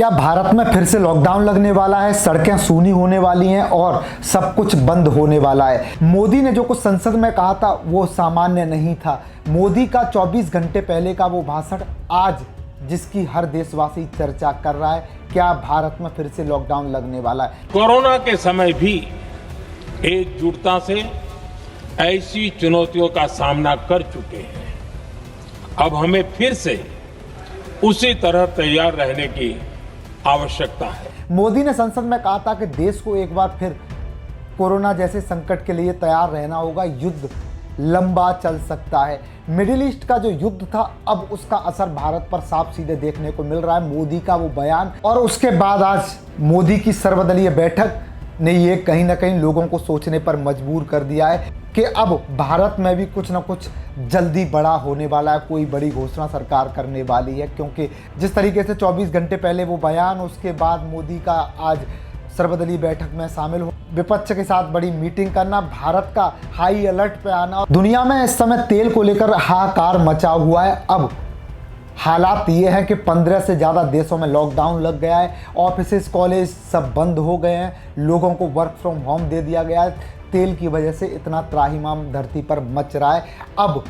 क्या भारत में फिर से लॉकडाउन लगने वाला है? सड़कें सूनी होने वाली हैं और सब कुछ बंद होने वाला है। मोदी ने जो कुछ संसद में कहा था वो सामान्य नहीं था। मोदी का 24 घंटे पहले का वो भाषण आज जिसकी हर देशवासी चर्चा कर रहा है, क्या भारत में फिर से लॉकडाउन लगने वाला है? कोरोना के समय भी एकजुटता से ऐसी चुनौतियों का सामना कर चुके हैं। अब हमें फिर से उसी तरह तैयार रहने की आवश्यकता है। मोदी ने संसद में कहा था कि देश को एक बार फिर कोरोना जैसे संकट के लिए तैयार रहना होगा। युद्ध लंबा चल सकता है। मिडिल ईस्ट का जो युद्ध था, अब उसका असर भारत पर साफ सीधे देखने को मिल रहा है। मोदी का वो बयान और उसके बाद आज मोदी की सर्वदलीय बैठक ने ये कहीं ना कहीं लोगों को सोचने पर मजबूर कर दिया है कि अब भारत में भी कुछ ना कुछ जल्दी बड़ा होने वाला है। कोई बड़ी घोषणा सरकार करने वाली है, क्योंकि जिस तरीके से 24 घंटे पहले वो बयान, उसके बाद मोदी का आज सर्वदलीय बैठक में शामिल हो, विपक्ष के साथ बड़ी मीटिंग करना, भारत का हाई अलर्ट पे आना। दुनिया में इस समय तेल को लेकर हाहाकार मचा हुआ है। अब हालात ये हैं कि 15 से ज़्यादा देशों में लॉकडाउन लग गया है। ऑफिस कॉलेज सब बंद हो गए हैं। लोगों को वर्क फ्रॉम होम दे दिया गया है। तेल की वजह से इतना त्राहिमाम धरती पर मच रहा है। अब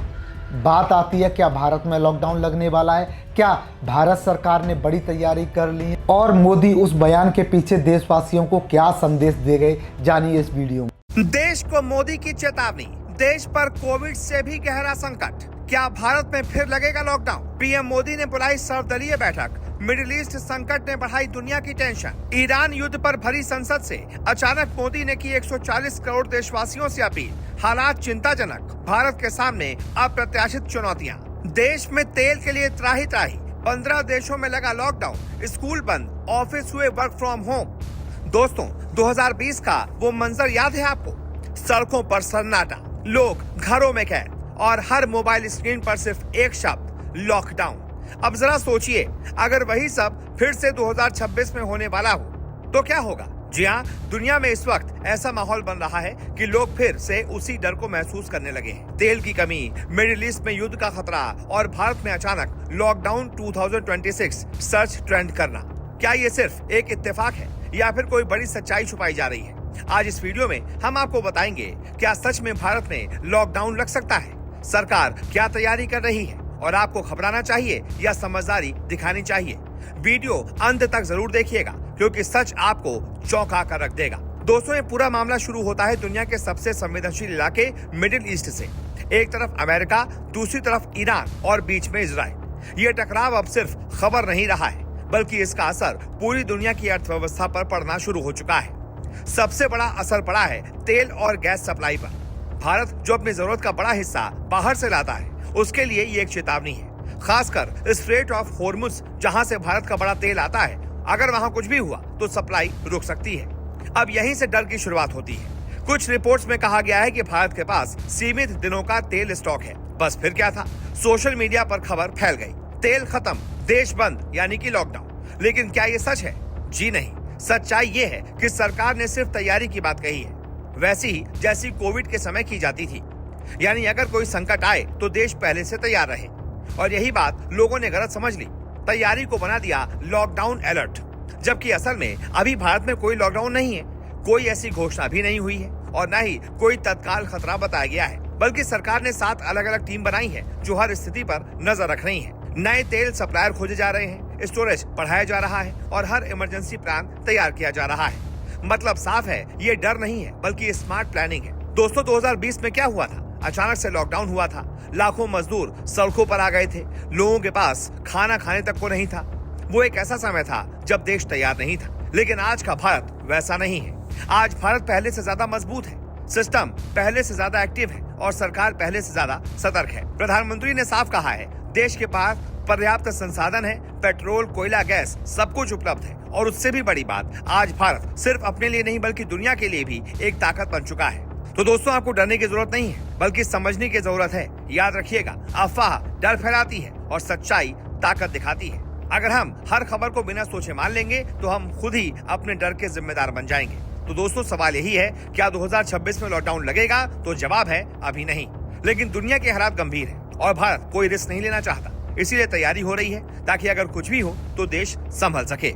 बात आती है, क्या भारत में लॉकडाउन लगने वाला है? क्या भारत सरकार ने बड़ी तैयारी कर ली है? और मोदी उस बयान के पीछे देशवासियों को क्या संदेश दे गए, जानिए इस वीडियो में। देश को मोदी की चेतावनी। देश पर कोविड से भी गहरा संकट। क्या भारत में फिर लगेगा लॉकडाउन? पीएम मोदी ने बुलाई सर्वदलीय बैठक। मिडिल ईस्ट संकट ने बढ़ाई दुनिया की टेंशन। ईरान युद्ध पर भरी संसद से अचानक मोदी ने की 140 करोड़ देशवासियों से अपील। हालात चिंताजनक। भारत के सामने अप्रत्याशित चुनौतियां। देश में तेल के लिए त्राही त्राही। 15 देशों में लगा लॉकडाउन। स्कूल बंद, ऑफिस हुए वर्क फ्रॉम होम। दोस्तों, 2020 का वो मंजर याद है आपको? सड़कों पर सन्नाटा, लोग घरों में कैद और हर मोबाइल स्क्रीन पर सिर्फ एक शब्द, लॉकडाउन। अब जरा सोचिए, अगर वही सब फिर से 2026 में होने वाला हो तो क्या होगा? जी हाँ, दुनिया में इस वक्त ऐसा माहौल बन रहा है कि लोग फिर से उसी डर को महसूस करने लगे हैं। तेल की कमी, मिडिल ईस्ट में युद्ध का खतरा और भारत में अचानक लॉकडाउन 2026 सर्च ट्रेंड करना। क्या ये सिर्फ एक इत्तेफाक है या फिर कोई बड़ी सच्चाई छुपाई जा रही है? आज इस वीडियो में हम आपको बताएंगे, क्या सच में भारत में लॉकडाउन लग सकता है? सरकार क्या तैयारी कर रही है और आपको घबराना चाहिए या समझदारी दिखानी चाहिए? वीडियो अंत तक जरूर देखिएगा, क्योंकि सच आपको चौंका कर रख देगा। दोस्तों, ये पूरा मामला शुरू होता है दुनिया के सबसे संवेदनशील इलाके मिडिल ईस्ट से। एक तरफ अमेरिका, दूसरी तरफ ईरान और बीच में इजराइल। ये टकराव अब सिर्फ खबर नहीं रहा है, बल्कि इसका असर पूरी दुनिया की अर्थव्यवस्था पर पड़ना शुरू हो चुका है। सबसे बड़ा असर पड़ा है तेल और गैस सप्लाई पर। भारत जो अपनी जरूरत का बड़ा हिस्सा बाहर से लाता है, उसके लिए ये एक चेतावनी है। खासकर स्ट्रेट ऑफ हॉर्मुज, जहां से भारत का बड़ा तेल आता है, अगर वहां कुछ भी हुआ तो सप्लाई रुक सकती है। अब यहीं से डर की शुरुआत होती है। कुछ रिपोर्ट्स में कहा गया है कि भारत के पास सीमित दिनों का तेल स्टॉक है। बस फिर क्या था, सोशल मीडिया पर खबर फैल गई, तेल खत्म, देश बंद, यानी कि लॉकडाउन। लेकिन क्या ये सच है? जी नहीं। सच्चाई ये है कि सरकार ने सिर्फ तैयारी की बात कही है, वैसी ही जैसी कोविड के समय की जाती थी। यानी अगर कोई संकट आए तो देश पहले से तैयार रहे। और यही बात लोगों ने गलत समझ ली। तैयारी को बना दिया लॉकडाउन अलर्ट, जबकि असल में अभी भारत में कोई लॉकडाउन नहीं है। कोई ऐसी घोषणा भी नहीं हुई है और न ही कोई तत्काल खतरा बताया गया है, बल्कि सरकार ने 7 अलग अलग टीम बनाई है जो हर स्थिति पर नजर रख रही है। नए तेल सप्लायर खोजे जा रहे हैं, स्टोरेज बढ़ाया जा रहा है और हर इमरजेंसी प्लान तैयार किया जा रहा है। मतलब साफ है, ये डर नहीं है बल्कि स्मार्ट प्लानिंग है। दोस्तों, 2020 में क्या हुआ था? अचानक से लॉकडाउन हुआ था। लाखों मजदूर सड़कों पर आ गए थे। लोगों के पास खाना खाने तक को नहीं था। वो एक ऐसा समय था जब देश तैयार नहीं था। लेकिन आज का भारत वैसा नहीं है। आज भारत पहले से ज्यादा मजबूत है, सिस्टम पहले से ज्यादा एक्टिव है और सरकार पहले से ज्यादा सतर्क है। प्रधानमंत्री ने साफ कहा है, देश के पास पर्याप्त संसाधन है, पेट्रोल, कोयला, गैस सब कुछ उपलब्ध है। और उससे भी बड़ी बात, आज भारत सिर्फ अपने लिए नहीं बल्कि दुनिया के लिए भी एक ताकत बन चुका है। तो दोस्तों, आपको डरने की जरूरत नहीं है, बल्कि समझने की जरूरत है। याद रखिएगा, अफवाह डर फैलाती है और सच्चाई ताकत दिखाती है। अगर हम हर खबर को बिना सोचे मान लेंगे तो हम खुद ही अपने डर के जिम्मेदार बन जाएंगे। तो दोस्तों, सवाल यही है, क्या 2026 में लॉकडाउन लगेगा? तो जवाब है अभी नहीं। लेकिन दुनिया के हालात गंभीर है और भारत कोई रिस्क नहीं लेना चाहता। इसीलिए तैयारी हो रही है, ताकि अगर कुछ भी हो तो देश संभल सके।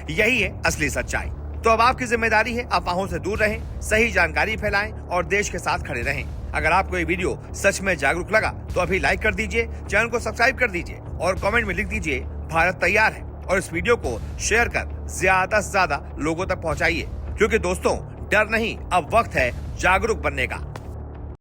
यही है असली सच्चाई। तो अब आपकी जिम्मेदारी है अफवाहों से दूर रहें, सही जानकारी फैलाएं और देश के साथ खड़े रहें। अगर आपको ये वीडियो सच में जागरूक लगा तो अभी लाइक कर दीजिए, चैनल को सब्सक्राइब कर दीजिए और कमेंट में लिख दीजिए भारत तैयार है। और इस वीडियो को शेयर कर ज्यादा से ज्यादा लोगों तक पहुंचाइए, क्योंकि दोस्तों डर नहीं, अब वक्त है जागरूक बनने का।